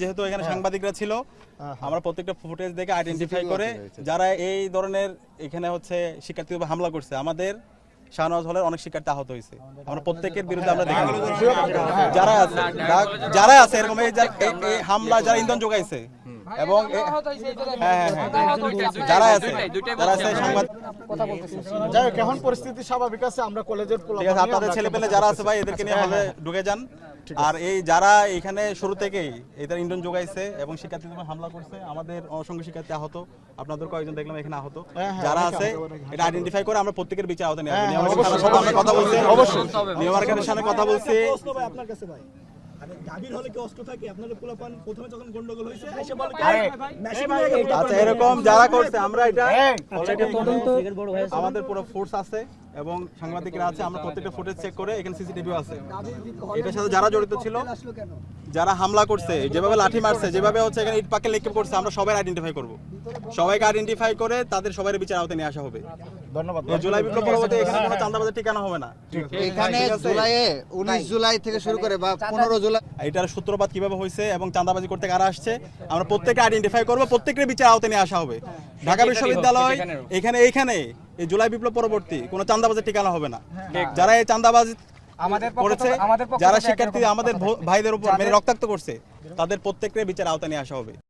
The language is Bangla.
যেহেতু এখানে সাংবাদিকরা ছিল, আমরা প্রত্যেকটা ফুটেজ দেখে আইডেন্টিফাই করে যারা এই ধরনের এখানে হচ্ছে শিক্ষার্থীর উপর হামলা করছে, আমাদের শাহনওয়াজ হলের অনেক শিক্ষার্থী আহত হয়েছে। আমরা প্রত্যেকের বিরুদ্ধে আমরা দেখে যারা আছে এরকম এই হামলা যারা ইন্ধন যোগাইছে এবং যারা আছে সাংবাদিক কেমন পরিস্থিতি স্বাভাবিক আছে? আমরা কলেজের আপনাদের ছেলেপেলে যারা আছে ভাই এদেরকে নিয়ে হলে ঢুকে যান। আর এই যারা এখানে শুরু থেকেই এদের ইন্ধন যোগাইছে এবং শিক্ষার্থীদের উপর হামলা করছে, আমাদের অসংখ্য শিক্ষার্থী আহত, আপনাদের কয়েকজন দেখলাম এখানে আহত, যারা আছে এটা আইডেন্টিফাই করে আমরা প্রত্যেকের বিচার আওতায় নিয়ে আসবো। আমরা কথা বলছি, অবশ্যই নিউ মার্কেটের সামনে কথা বলছি। আপনার কাছে ভাই আচ্ছা, এরকম যারা করছে আমরা এটা আমাদের পুরো ফোর্স আছে এবং সাংবাদিকরা আছে, আমরা প্রত্যেকটা ফুটেজ চেক করে এখানে সিসিটিভি আছে। এটার সাথে যারা জড়িত ছিল, যারা হামলা করছে, যেভাবে লাঠি মারছে, যেভাবে হচ্ছে এখানে ইট পাকে নিক্ষেপ করছে, আমরা সবাই আইডেন্টিফাই করব। সবাইকে আইডেন্টিফাই করে তাদের সবার বিচার আওতায় নিয়ে আসা হবে। ধন্যবাদ। জুলাই বিপ্লব পরবর্তী এখানে কোনো চাঁদাবাজের ঠিকানা হবে না। এখানে জুলাইয়ে 19 জুলাই থেকে শুরু করে বা 15 জুলাই এটার সূত্রপাত কিভাবে হয়েছে এবং চাঁদাবাজি করতে কারা আসছে আমরা প্রত্যেককে আইডেন্টিফাই করব, প্রত্যেকের বিচার আওতায় নিয়ে আসা হবে। ঢাকা বিশ্ববিদ্যালয় এইখানে এই জুলাই বিপ্লব পরবর্তী কোনো চাঁদাবাজের ঠিকানা হবে না। যারা এই চাঁদাবাজি করেছে, যারা শিক্ষার্থী আমাদের ভাইদের উপর রক্তাক্ত করছে, তাদের প্রত্যেকের বিচার আওতায় নিয়ে আসা হবে।